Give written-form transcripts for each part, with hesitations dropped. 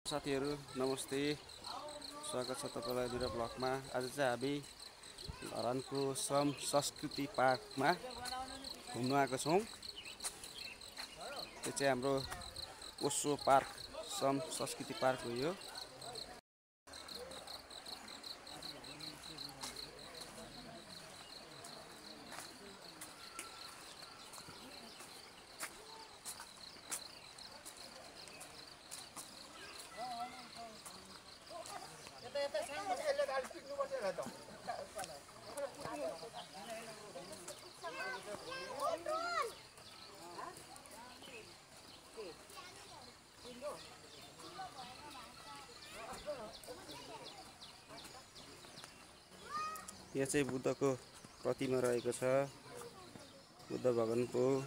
साथीहरु नमस्ते, स्वागत छ तपाईलाई मेरो ब्लगमा। आज चाहिँ हामी धरानको श्रम संस्कृति पार्कमा घुम्न आएको छौं। यो चाहिँ हाम्रो ओशो पार्क, श्रम संस्कृति पार्क हो यो। यहाँ चाहिँ बुद्धको प्रतिमा रहेको छ, बुद्ध भगवानको।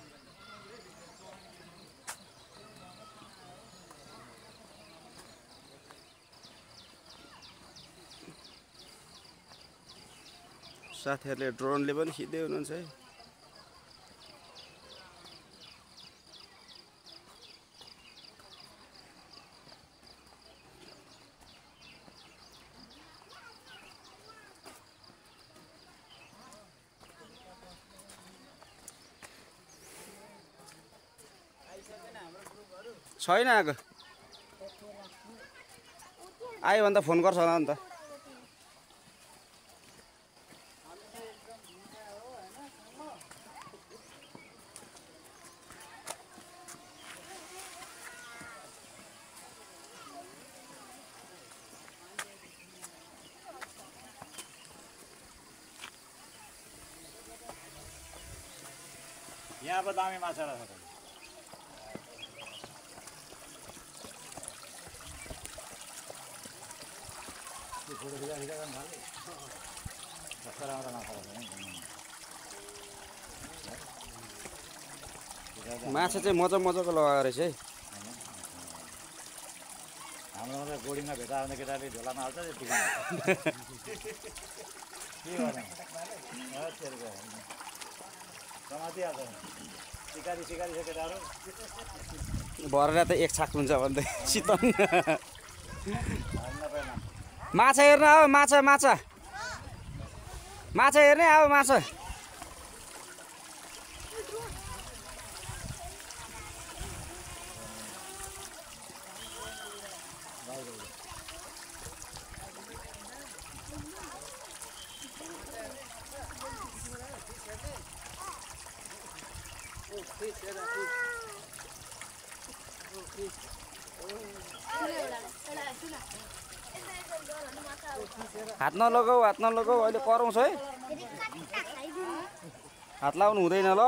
साथीहरुले ड्रोनले पनि खिच्दै हुनुहुन्छ है। छैन आएको, आयो भने त फोन गर्छ होला नि त। यहाँ अब दामी माछा रहेछ। माछा चाहिँ मजाको लगाएर रहेछ है। हाम्रो त बोर्डिङमा भेटा भने केटाले झोलामा हाल्छ त्यति के गर्ने समातिहाल्छ। सिकारी छ केटाहरू भरेर त एक छाक हुन्छ भन्दै सितन। माछा हेर्न आऊ, माछा हेर्ने आऊ, माछा। हात नलगाऊ, अहिले कराउँछ है। हात लाउनु हुँदैन ल।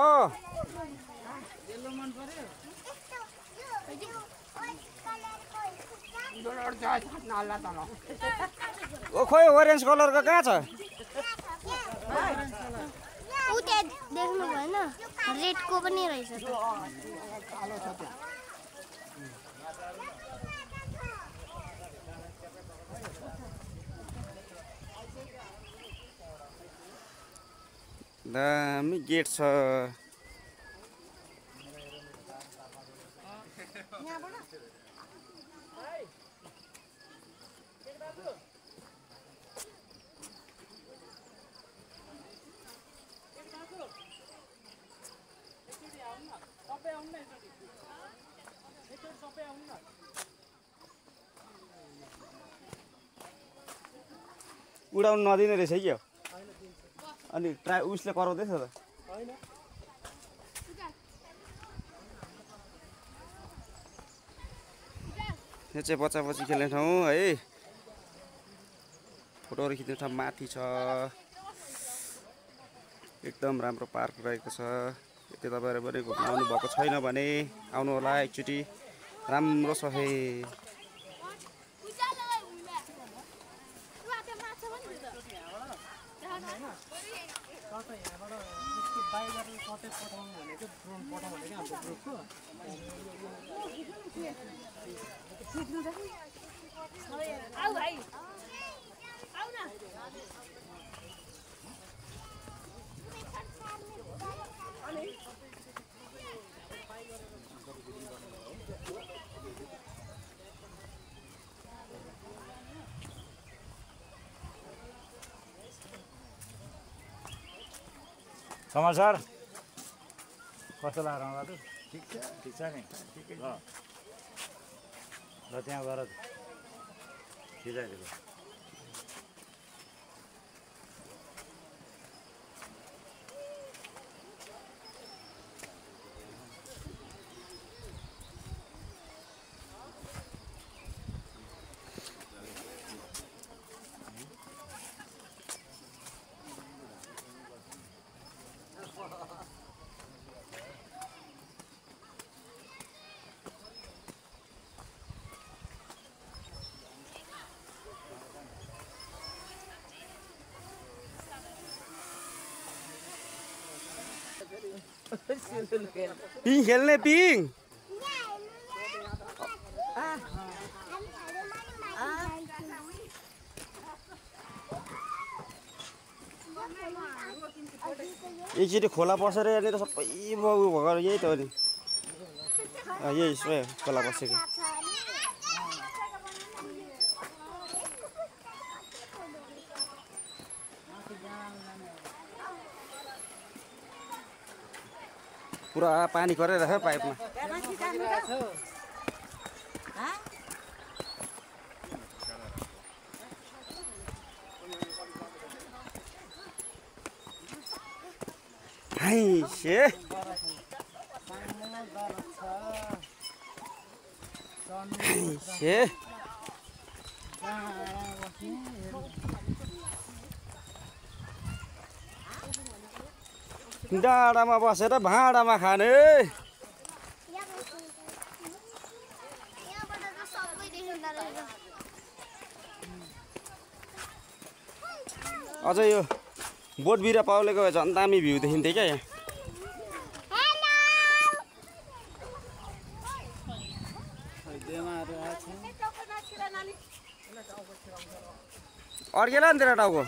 ओ खोइ ओरेन्ज कलरको कहाँ छ? देख्नु भएन, रेडको पनि रहेछ। दामी गेट छ। उडाउनु नदिने रहेछ क्या। अनि उसले कराउँदैछ त। यो चाहिँ बच्चा खेल्ने ठाउँ है। फोटोहरू खिच्ने ठाउँ माथि छ। एकदम राम्रो पार्क रहेको छ। यति तपाईहरु पनि घुम्न आउनु भएको छैन भने आउनु होला एकचोटि, राम्रो छ हे। आऊ भाइ, आऊ न। समाचार कस्तो लाग्यो रमबहादुर? ठिक छ नि ठिकै छ ल त्यहाँ गएर खिचाइदिएको पिङ खेल्ने पिङ एकचोटि खोला बसेर यहाँनिर सबै बाउ भएर यही त हो नि यही खोला बसेको पुरा पानी कराइरहेको पाइपमा डाँडामा बसेर भाँडामा खाने अझ यो बोट बिरा पाउलेको भए झन् दामी भ्यू देखिन्थ्यो क्या यहाँ अड्केला नि तेरो टाउको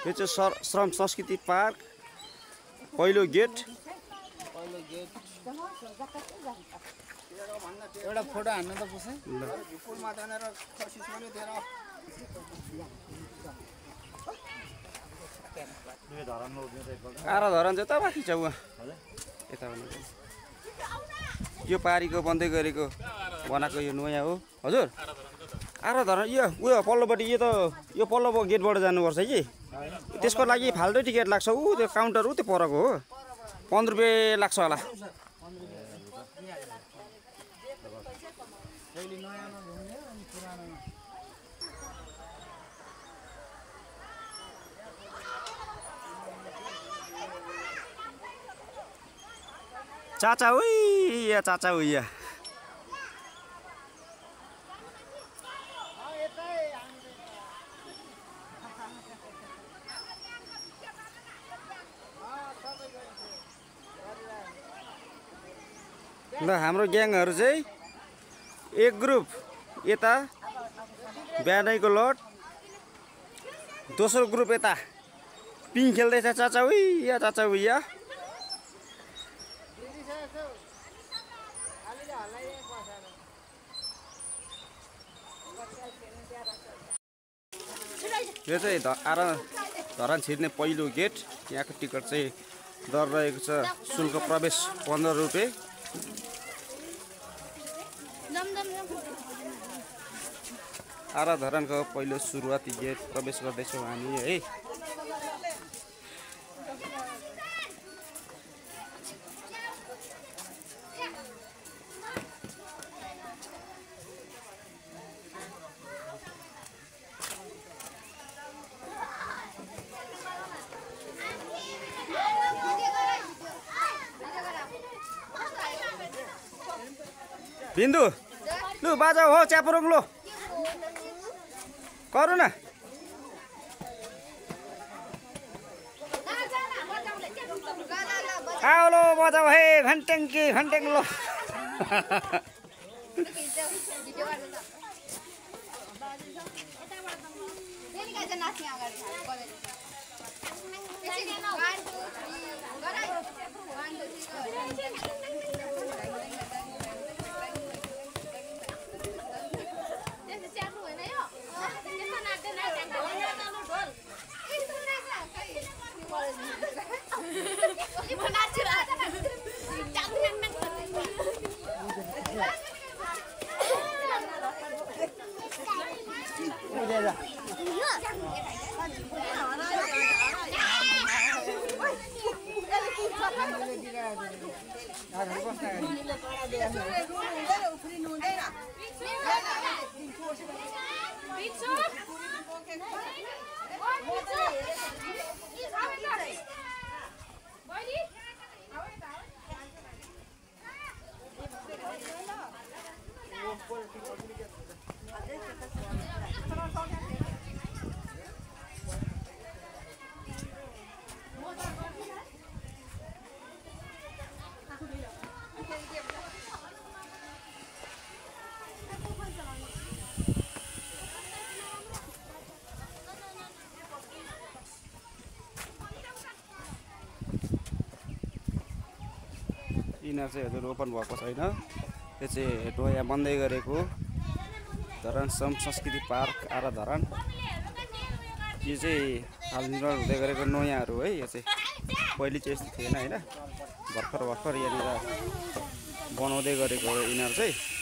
यो चाहिँ श्रम संस्कृति पार्क पहिलो गेट एउटा फोटो हान्न त पुछ आरा धरन चाहिँ त बाँकी छ उहाँ यता यो पारीको बन्दै गरेको बनाएको यो नयाँ हो हजुर आरा धरन यो उयो पल्लोपट्टि यो पल्लो गेटबाट जानुपर्छ कि त्यसको लागि फाल्टै टिकट लाग्छ ऊ त्यो काउन्टर ऊ त्यो परको हो 15 रुपियाँ लाग्छ होला चाचा उइया चाचा उइया ल हाम्रो ग्याङहरू चाहिँ एक ग्रुप यता बिहानैको लट दोस्रो ग्रुप यता पिङ खेल्दैछ चाचा उइया चाचा उइया यो चाहिँ धरान छिर्ने पहिलो गेट यहाँको टिकट चाहिँ दर रहेको छ शुल्क प्रवेश 15 रुपियाँ आरा धरानको पहिलो सुरुवाती गेट प्रवेश गर्दैछौँ हामी है बिन्दु लु बाजाऊ हो च्यापुरुङ लो करू न आओ लो बजाऊ हे घन्टेङ कि घन्टेङ लो इनार चाहिँ हजुर ओपन भएको छैन। यो चाहिँ डोया बन्दै गरेको धरान श्रम संस्कृति पार्क आरा धरान। यो चाहिँ हाल निर्माण हुँदै गरेको नयाँहरू है। यो चाहिँ पहिले चाहिँ यस्तो थिएन होइन, भर्खर यहाँनिर बनाउँदै गरेको हो इनार चाहिँ।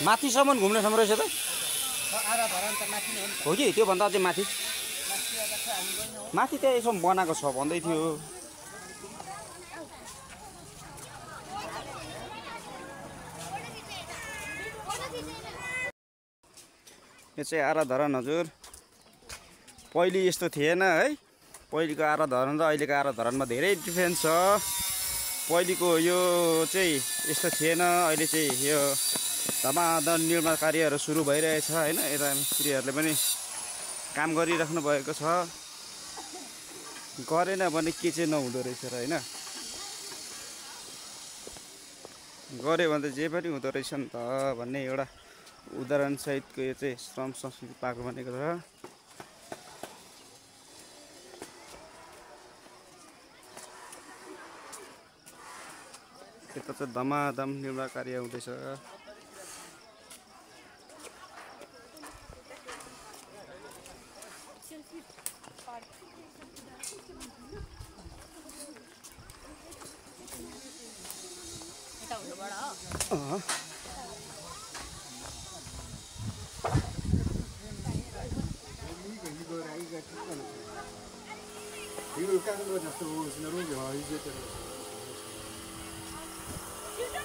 माथिसम्म घुम्नेसम्म रहेछ त हो कि त्योभन्दा अझै माथि माथि त्यहाँ यसो बनाएको छ भन्दै थियो। यो चाहिँ आरा धरान हजुर। पहिले यस्तो थिएन है। पहिलेको आरा धरान र अहिलेको आरा धरानमा धेरै डिफ्रेन्स छ। पहिलेको यो चाहिँ यस्तो थिएन, अहिले चाहिँ यो धमाधम निर्माण कार्यहरू सुरु भइरहेछ होइन। यता मिस्त्रीहरूले पनि काम गरिराख्नु भएको छ। गरेन भने के चाहिँ नहुँदो रहेछ र होइन, गऱ्यो भने त जे पनि हुँदो रहेछ नि त भन्ने एउटा उदाहरण सहितको यो चाहिँ श्रम संस्कृति पार्क बनेको छ। यता चाहिँ धमाधम निर्माण कार्य हुँदैछ।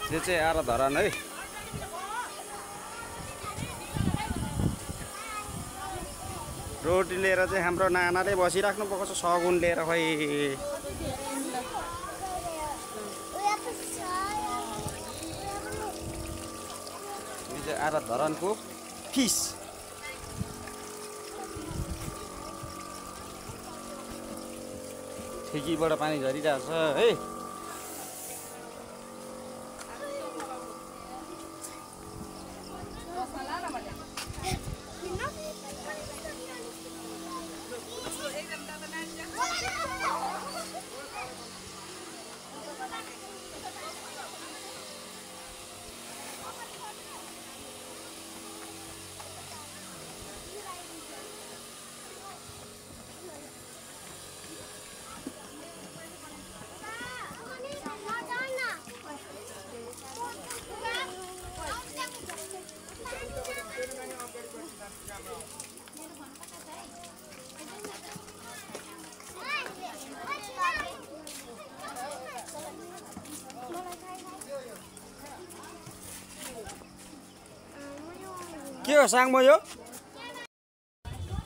यो चाहिँ आरा धरान है। रोटी लिएर चाहिँ हाम्रो नानाले बसिराख्नु भएको छ सगुन लिएर। खै यो चाहिँ आरा धरानको फिस। ठेकीबाट पानी झरिरहेछ है। के हो साङमो यो?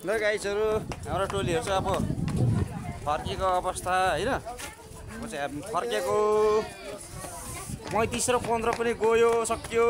ल गाइजहरू, हाम्रो टोलीहरू चाहिँ अब फर्केको अवस्था होइन। म चाहिँ अब फर्केको 35 र 15 पनि गयो, सक्यो।